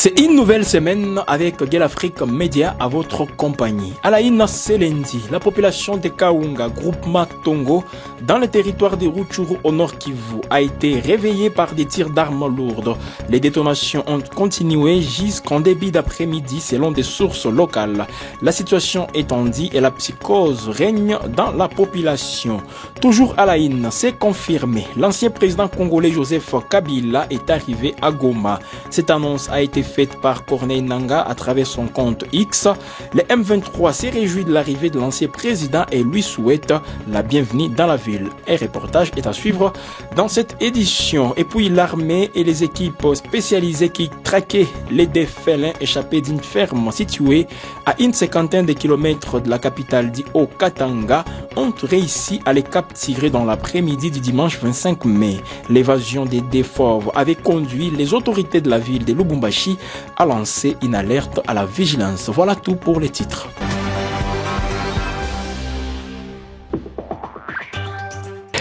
C'est une nouvelle semaine avec Guel Afrique Média à votre compagnie. À la Ina Selendi, la population de Kaunga, groupement Tongo, dans le territoire de Rutshuru au nord Kivu, a été réveillée par des tirs d'armes lourdes. Les détonations ont continué jusqu'en début d'après-midi selon des sources locales. La situation est tendue et la psychose règne dans la population. Toujours à la Ina, c'est confirmé. L'ancien président congolais Joseph Kabila est arrivé à Goma. Cette annonce a été faite par Corneille Nangaa à travers son compte X. Le M23 s'est réjoui de l'arrivée de l'ancien président et lui souhaite la bienvenue dans la ville. Un reportage est à suivre dans cette édition. Et puis l'armée et les équipes spécialisées qui traquaient les défélins échappés d'une ferme située à une cinquantaine de kilomètres de la capitale du Haut-Katanga ont réussi à les capturer dans l'après-midi du dimanche 25 mai. L'évasion des défauves avait conduit les autorités de la ville de Lubumbashi a lancé une alerte à la vigilance. Voilà tout pour les titres.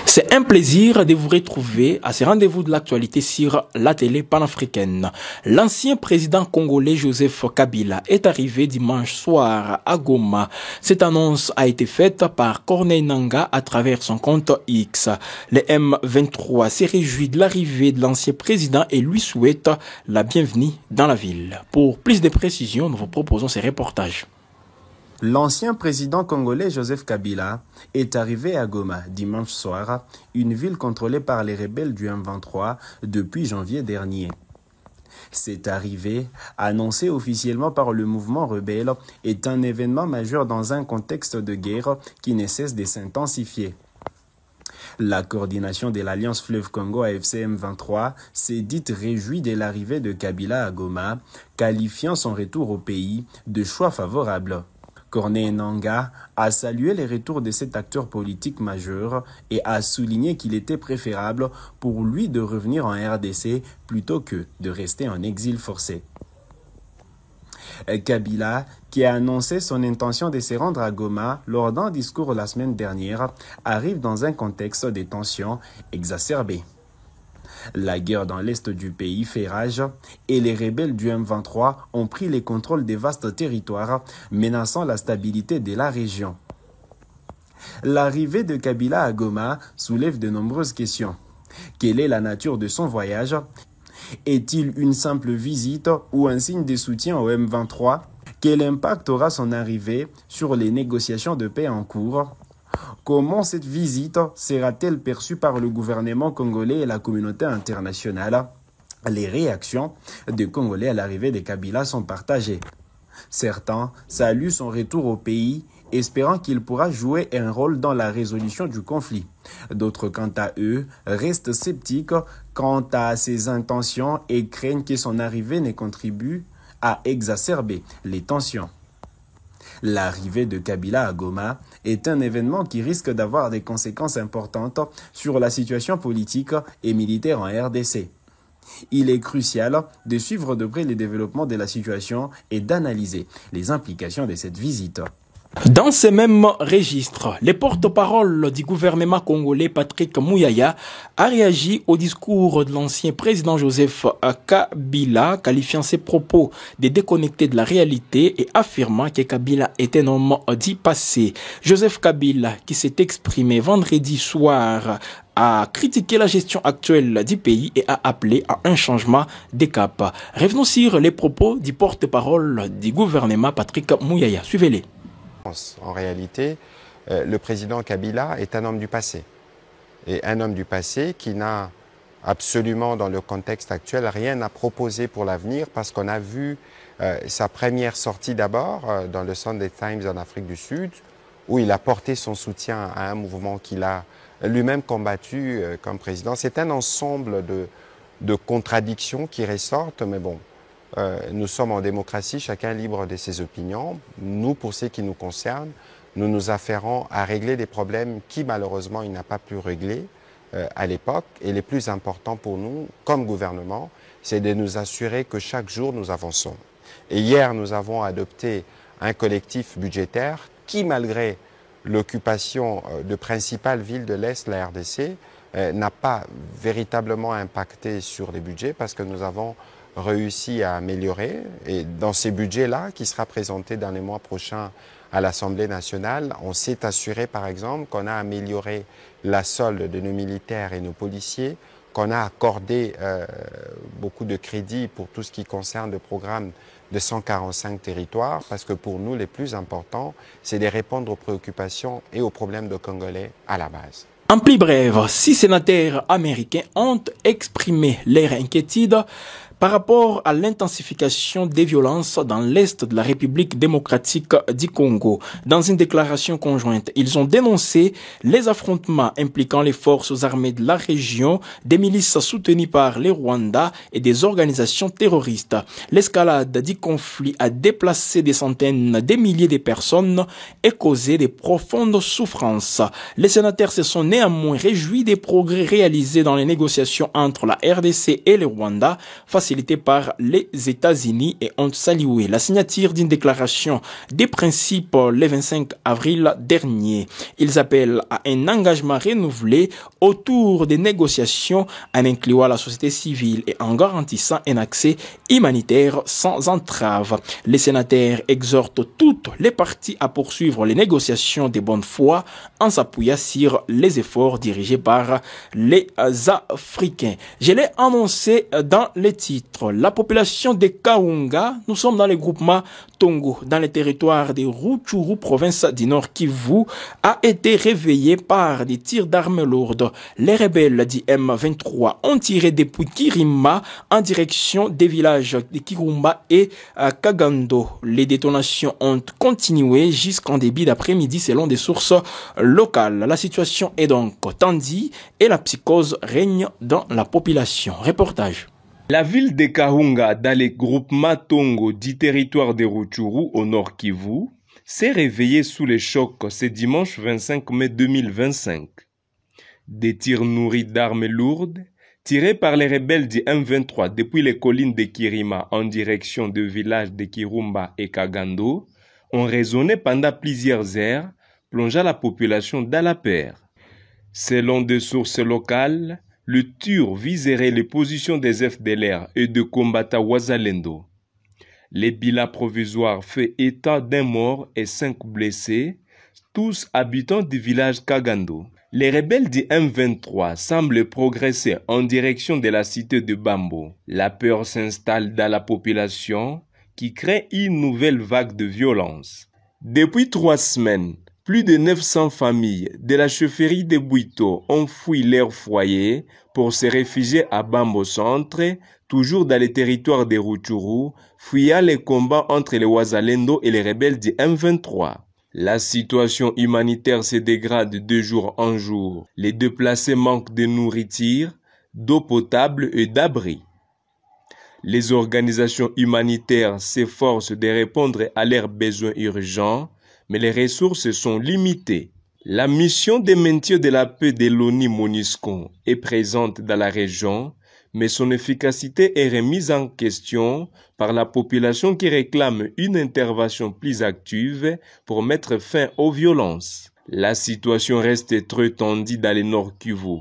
C'est un plaisir de vous retrouver à ce rendez-vous de l'actualité sur la télé panafricaine. L'ancien président congolais Joseph Kabila est arrivé dimanche soir à Goma. Cette annonce a été faite par Corneille Nangaa à travers son compte X. Le M23 s'est réjoui de l'arrivée de l'ancien président et lui souhaite la bienvenue dans la ville. Pour plus de précisions, nous vous proposons ces reportages. L'ancien président congolais Joseph Kabila est arrivé à Goma dimanche soir, une ville contrôlée par les rebelles du M23 depuis janvier dernier. Cette arrivée, annoncée officiellement par le mouvement rebelle, est un événement majeur dans un contexte de guerre qui ne cesse de s'intensifier. La coordination de l'Alliance Fleuve Congo AFC M23 s'est dite réjouie de l'arrivée de Kabila à Goma, qualifiant son retour au pays de choix favorable. Corneille Nangaa a salué les retours de cet acteur politique majeur et a souligné qu'il était préférable pour lui de revenir en RDC plutôt que de rester en exil forcé. Kabila, qui a annoncé son intention de se rendre à Goma lors d'un discours la semaine dernière, arrive dans un contexte de tensions exacerbées. La guerre dans l'est du pays fait rage et les rebelles du M23 ont pris le contrôle des vastes territoires, menaçant la stabilité de la région. L'arrivée de Kabila à Goma soulève de nombreuses questions. Quelle est la nature de son voyage? Est-il une simple visite ou un signe de soutien au M23? Quel impact aura son arrivée sur les négociations de paix en cours? Comment cette visite sera-t-elle perçue par le gouvernement congolais et la communauté internationale? Les réactions des Congolais à l'arrivée de Kabila sont partagées. Certains saluent son retour au pays, espérant qu'il pourra jouer un rôle dans la résolution du conflit. D'autres, quant à eux, restent sceptiques quant à ses intentions et craignent que son arrivée ne contribue à exacerber les tensions. L'arrivée de Kabila à Goma est un événement qui risque d'avoir des conséquences importantes sur la situation politique et militaire en RDC. Il est crucial de suivre de près les développements de la situation et d'analyser les implications de cette visite. Dans ces mêmes registres, le porte-parole du gouvernement congolais Patrick Muyaya a réagi au discours de l'ancien président Joseph Kabila, qualifiant ses propos de déconnectés de la réalité et affirmant que Kabila est un homme du passé. Joseph Kabila, qui s'est exprimé vendredi soir, a critiqué la gestion actuelle du pays et a appelé à un changement de cap. Revenons sur les propos du porte-parole du gouvernement Patrick Muyaya. Suivez-les. En réalité, le président Kabila est un homme du passé. Et un homme du passé qui n'a absolument, dans le contexte actuel, rien à proposer pour l'avenir parce qu'on a vu sa première sortie d'abord dans le Sunday Times en Afrique du Sud, où il a porté son soutien à un mouvement qu'il a lui-même combattu comme président. C'est un ensemble de contradictions qui ressortent, mais bon. Nous sommes en démocratie, chacun libre de ses opinions. Nous, pour ce qui nous concerne, nous nous affairons à régler des problèmes qui, malheureusement, il n'a pas pu régler à l'époque. Et les plus importants pour nous, comme gouvernement, c'est de nous assurer que chaque jour, nous avançons. Et hier, nous avons adopté un collectif budgétaire qui, malgré l'occupation de principales villes de l'Est, la RDC, n'a pas véritablement impacté sur les budgets parce que nous avons réussi à améliorer. Et dans ces budgets-là, qui sera présenté dans les mois prochains à l'Assemblée nationale, on s'est assuré par exemple qu'on a amélioré la solde de nos militaires et nos policiers, qu'on a accordé beaucoup de crédits pour tout ce qui concerne le programme de 145 territoires, parce que pour nous, les plus importants, c'est de répondre aux préoccupations et aux problèmes de Congolais à la base. En plus bref, 6 sénateurs américains ont exprimé leur inquiétude par rapport à l'intensification des violences dans l'est de la République démocratique du Congo. Dans une déclaration conjointe, ils ont dénoncé les affrontements impliquant les forces armées de la région, des milices soutenues par les Rwandais et des organisations terroristes. L'escalade du conflit a déplacé des centaines de milliers de personnes et causé de profondes souffrances. Les sénateurs se sont néanmoins réjouis des progrès réalisés dans les négociations entre la RDC et le Rwanda, facilité par les États-Unis, et ont salué la signature d'une déclaration des principes le 25 avril dernier. Ils appellent à un engagement renouvelé autour des négociations en incluant la société civile et en garantissant un accès humanitaire sans entrave. Les sénateurs exhortent toutes les parties à poursuivre les négociations de bonne foi en s'appuyant sur les efforts dirigés par les Africains. Je l'ai annoncé dans les titres. La population de Kaunga, nous sommes dans le groupement Tongo, dans le territoire de Rutshuru, province du Nord Kivu, a été réveillée par des tirs d'armes lourdes. Les rebelles du M23 ont tiré depuis Kirima en direction des villages de Kirumba et Kagando. Les détonations ont continué jusqu'en début d'après-midi selon des sources locales. La situation est donc tendue et la psychose règne dans la population. Reportage. La ville de Kaunga, dans le groupement Tongo du territoire de Rutshuru au nord Kivu, s'est réveillée sous les chocs ce dimanche 25 mai 2025. Des tirs nourris d'armes lourdes, tirés par les rebelles du M23 depuis les collines de Kirima en direction des villages de Kirumba et Kagando, ont résonné pendant plusieurs heures, plongeant la population dans la peur. Selon des sources locales, le tir viserait les positions des FDLR et de combattants Wazalendo. Les bilans provisoires fait état d'un mort et 5 blessés, tous habitants du village Kagando. Les rebelles du M23 semblent progresser en direction de la cité de Bambo. La peur s'installe dans la population qui crée une nouvelle vague de violence. Depuis 3 semaines, plus de 900 familles de la chefferie de Bwito ont fui leur foyer pour se réfugier à Bambo Centre, toujours dans les territoires de Rutshuru, fuyant les combats entre les Wazalendo et les rebelles du M23. La situation humanitaire se dégrade de jour en jour. Les déplacés manquent de nourriture, d'eau potable et d'abri. Les organisations humanitaires s'efforcent de répondre à leurs besoins urgents, mais les ressources sont limitées. La mission de maintien de la paix de l'ONU-MONUSCO est présente dans la région, mais son efficacité est remise en question par la population qui réclame une intervention plus active pour mettre fin aux violences. La situation reste très tendue dans le Nord Kivu.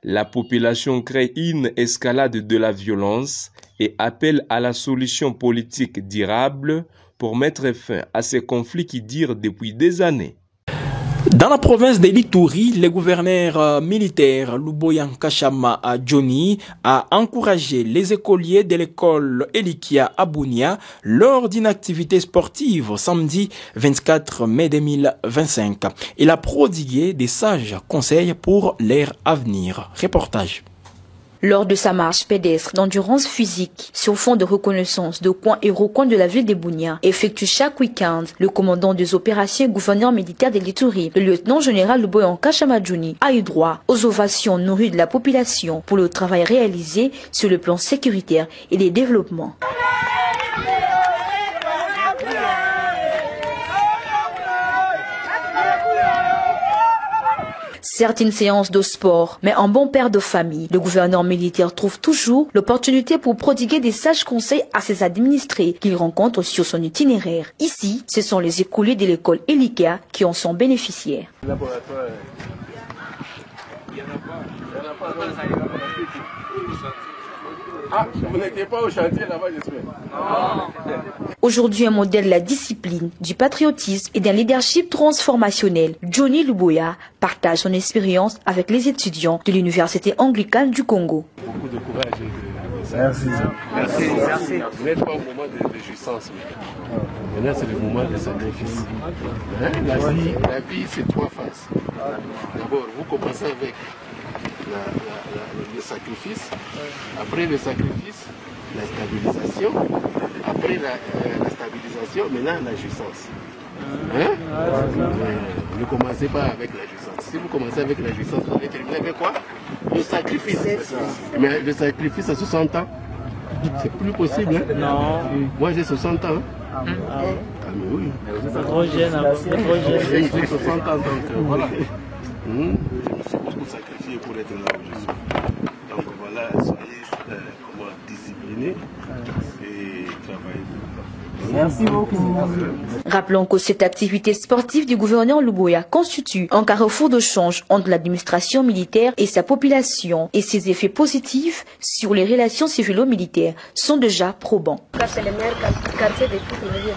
La population crée une escalade de la violence et appelle à la solution politique durable pour mettre fin à ces conflits qui durent depuis des années. Dans la province de l'Ituri, le gouverneur militaire Luboya Nkashama Johnny a encouragé les écoliers de l'école Elikia à Bunia lors d'une activité sportive samedi 24 mai 2025. Il a prodigué des sages conseils pour leur avenir. Reportage. Lors de sa marche pédestre d'endurance physique sur fond de reconnaissance de coins et recoins de la ville de Bunia, effectue chaque week-end le commandant des opérations et gouverneur militaire de l'Ituri, le lieutenant-général Luboya Nkashama Johnny, a eu droit aux ovations nourries de la population pour le travail réalisé sur le plan sécuritaire et des développements. Certaines séances de sport, mais en bon père de famille, le gouverneur militaire trouve toujours l'opportunité pour prodiguer des sages conseils à ses administrés qu'il rencontre sur son itinéraire. Ici, ce sont les écoliers de l'école Elikia qui en sont bénéficiaires. Ah, vous n'étiez pas au chantier là-bas, j'espère. Aujourd'hui, un modèle de la discipline, du patriotisme et d'un leadership transformationnel, Johnny Luboya partage son expérience avec les étudiants de l'Université anglicane du Congo. Beaucoup de courage et de... Merci. Merci. Vous n'êtes pas au moment de jouissance. Maintenant, c'est le moment de sacrifice. Hein? La vie, c'est trois phases. D'abord, vous commencez avec le sacrifice. Après le sacrifice, la stabilisation. Après la stabilisation, maintenant la jouissance. Hein? Ne commencez pas avec la jouissance. Si vous commencez avec la jouissance, vous allez terminer avec quoi? Le sacrifice. Mais le sacrifice à 60 ans, c'est plus possible. Hein? Non. Moi j'ai 60 ans. Ah mais oui. C'est trop jeune. J'ai 60 ans, donc voilà. Je me suis beaucoup sacrifié pour être là où je suis. Donc voilà, soyez disciplinés et travaillez. Merci beaucoup. Rappelons que cette activité sportive du gouverneur Luboya constitue un carrefour de change entre l'administration militaire et sa population, et ses effets positifs sur les relations civilo-militaires sont déjà probants. C'est le meilleur quartier de toute la ville.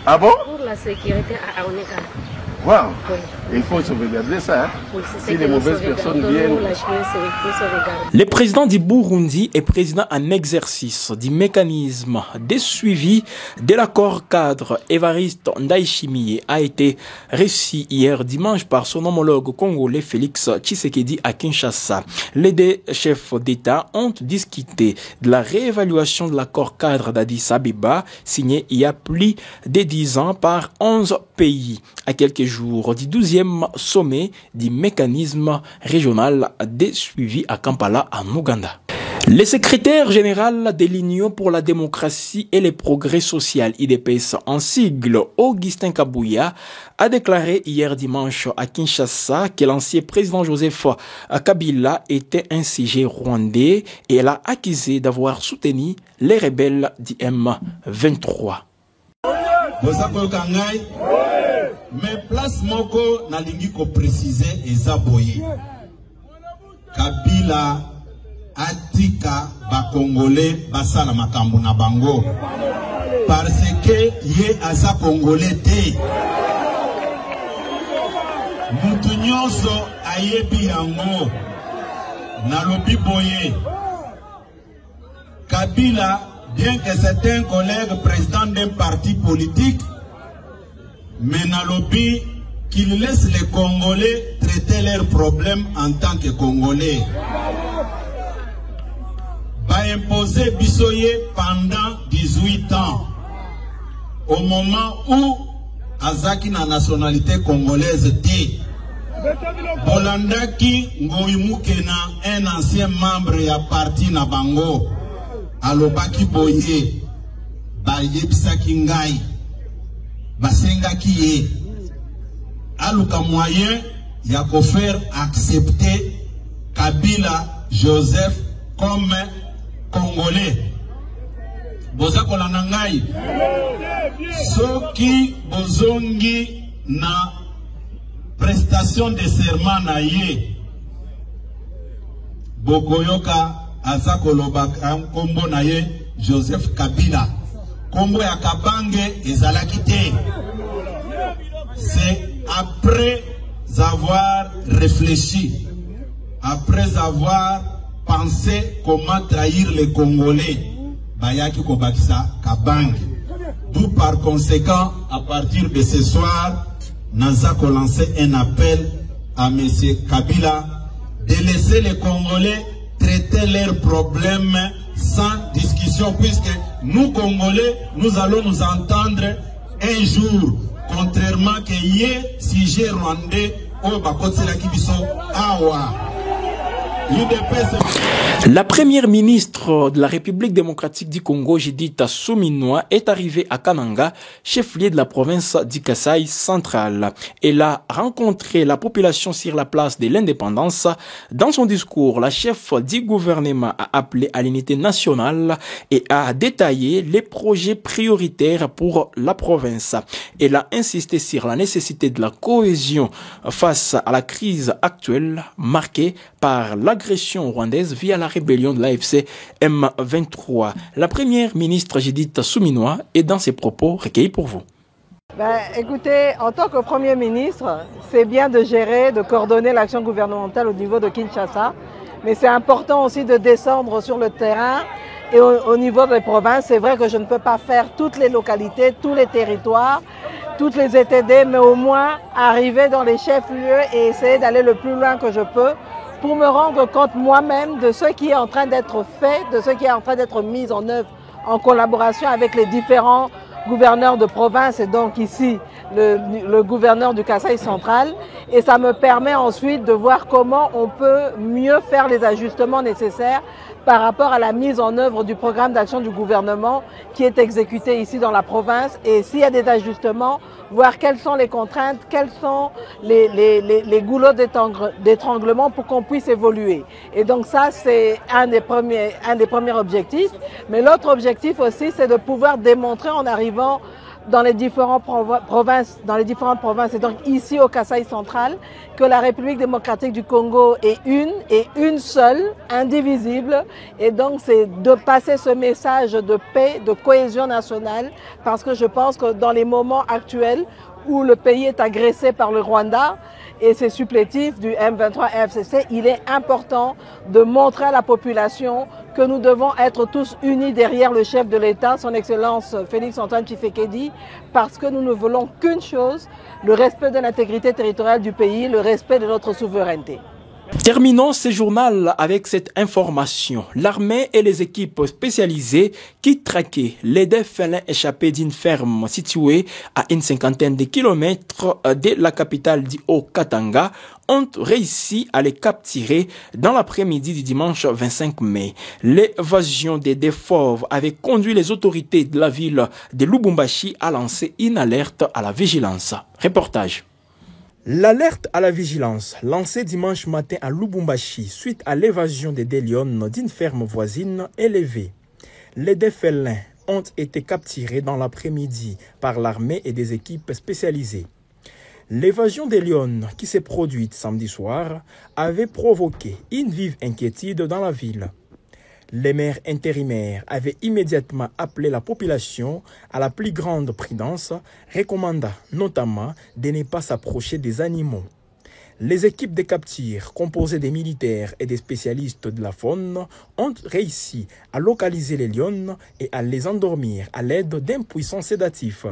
Ah bon? Pour la sécurité à Aoneka. Wow. Il faut sauvegarder ça. Hein? Oui, si les mauvaises personnes viennent. Le président du Burundi est président en exercice du mécanisme de suivi de l'accord cadre. Évariste Ndayishimiye a été reçu hier dimanche par son homologue congolais Félix Tshisekedi à Kinshasa. Les deux chefs d'État ont discuté de la réévaluation de l'accord cadre d'Addis Abeba signé il y a plus de 10 ans par 11 pays. À quelques jours du 12e sommet du mécanisme régional de suivi à Kampala en Ouganda. Le secrétaire général de l'Union pour la démocratie et le progrès social, IDPS en sigle, Augustin Kabouya, a déclaré hier dimanche à Kinshasa que l'ancien président Joseph Kabila était un sujet rwandais et l'a accusé d'avoir soutenu les rebelles du M23. Mais place moko nalingi ko préciser ezaboye. Kabila atika ba Congolais basala makambo na bango parce que ye aza Congolais te. Mutu nyonso ayebi yango nalobi boye. Kabila, bien que c'est un collègue président d'un parti politique, mais nalobi qu'il laisse les Congolais traiter leurs problèmes en tant que Congolais. Va imposer Bissoye pendant 18 ans, au moment où Azaki na nationalité congolaise T. Bolandaki Ngoimukena, un ancien membre ya parti na bango, alobaki boye, bayebisaki ngai. Basenga qui aluka moyen ya ko faire accepter Kabila Joseph comme Congolais. Boza kolanda ngai soki bozongi na prestation de serment na ye bokoyoka aza kolobaka kombo na ye Joseph Kabila. Kombo ya Kabange ezalaki te. C'est après avoir réfléchi, après avoir pensé comment trahir les Congolais, bayaki kobakisa Kabange. D'où par conséquent, à partir de ce soir, Nazako lancer un appel à M. Kabila de laisser les Congolais traiter leurs problèmes sans discussion, puisque nous Congolais, nous allons nous entendre un jour, contrairement que yé sujet rwandais au Bakotsela Kibiso Awa. La première ministre de la République démocratique du Congo, Judith Suminwa, est arrivée à Kananga, chef-lieu de la province du Kasaï central. Elle a rencontré la population sur la place de l'indépendance. Dans son discours, la chef du gouvernement a appelé à l'unité nationale et a détaillé les projets prioritaires pour la province. Elle a insisté sur la nécessité de la cohésion face à la crise actuelle marquée par par l'agression rwandaise via la rébellion de l'AFC M23. La première ministre Judith Suminwa est dans ses propos recueillis pour vous. Écoutez, en tant que Premier ministre, c'est bien de gérer, de coordonner l'action gouvernementale au niveau de Kinshasa, mais c'est important aussi de descendre sur le terrain et au niveau des provinces. C'est vrai que je ne peux pas faire toutes les localités, tous les territoires, toutes les ETD, mais au moins arriver dans les chefs-lieux et essayer d'aller le plus loin que je peux pour me rendre compte moi-même de ce qui est en train d'être fait, de ce qui est en train d'être mis en œuvre en collaboration avec les différents gouverneur de province et donc ici le gouverneur du Kasaï central, et ça me permet ensuite de voir comment on peut mieux faire les ajustements nécessaires par rapport à la mise en œuvre du programme d'action du gouvernement qui est exécuté ici dans la province, et s'il y a des ajustements, voir quelles sont les contraintes, quels sont les goulots d'étranglement pour qu'on puisse évoluer. Et donc ça, c'est un des premiers objectifs. Mais l'autre objectif aussi, c'est de pouvoir démontrer en arrivant dans les différentes provinces, et donc ici au Kasaï central, que la République démocratique du Congo est une seule, indivisible, et donc c'est de passer ce message de paix, de cohésion nationale, parce que je pense que dans les moments actuels où le pays est agressé par le Rwanda et ses supplétifs du M23 FCC, il est important de montrer à la population que nous devons être tous unis derrière le chef de l'État, son Excellence Félix-Antoine Tshisekedi, parce que nous ne voulons qu'une chose, le respect de l'intégrité territoriale du pays, le respect de notre souveraineté. Terminons ce journal avec cette information. L'armée et les équipes spécialisées qui traquaient les défélins échappés d'une ferme située à une cinquantaine de kilomètres de la capitale du Haut-Katanga ont réussi à les capturer dans l'après-midi du dimanche 25 mai. L'évasion des deux fauves avait conduit les autorités de la ville de Lubumbashi à lancer une alerte à la vigilance. Reportage. L'alerte à la vigilance, lancée dimanche matin à Lubumbashi suite à l'évasion des Délions d'une ferme voisine, est levée. Les défélins ont été capturés dans l'après-midi par l'armée et des équipes spécialisées. L'évasion des lions qui s'est produite samedi soir avait provoqué une vive inquiétude dans la ville. Les maires intérimaires avaient immédiatement appelé la population à la plus grande prudence, recommandant notamment de ne pas s'approcher des animaux. Les équipes de capture, composées des militaires et des spécialistes de la faune, ont réussi à localiser les lions et à les endormir à l'aide d'un puissant sédatif.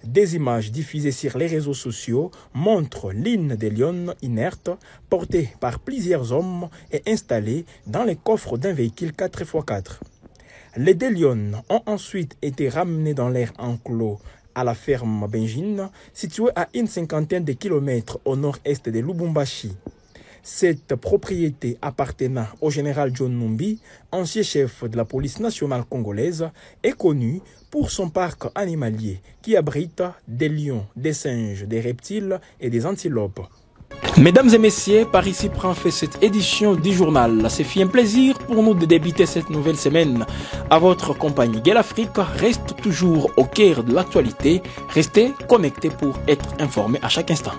Des images diffusées sur les réseaux sociaux montrent l'une des lions inertes portée par plusieurs hommes et installée dans les coffres d'un véhicule 4x4. Les deux lions ont ensuite été ramenés dans l'air enclos à la ferme Benjin, située à une cinquantaine de kilomètres au nord-est de Lubumbashi. Cette propriété appartenant au général John Numbi, ancien chef de la police nationale congolaise, est connue pour son parc animalier qui abrite des lions, des singes, des reptiles et des antilopes. Mesdames et messieurs, par ici prend fait cette édition du journal. C'est fait un plaisir pour nous de débuter cette nouvelle semaine. À votre compagnie, Gueule Afrique reste toujours au cœur de l'actualité. Restez connectés pour être informés à chaque instant.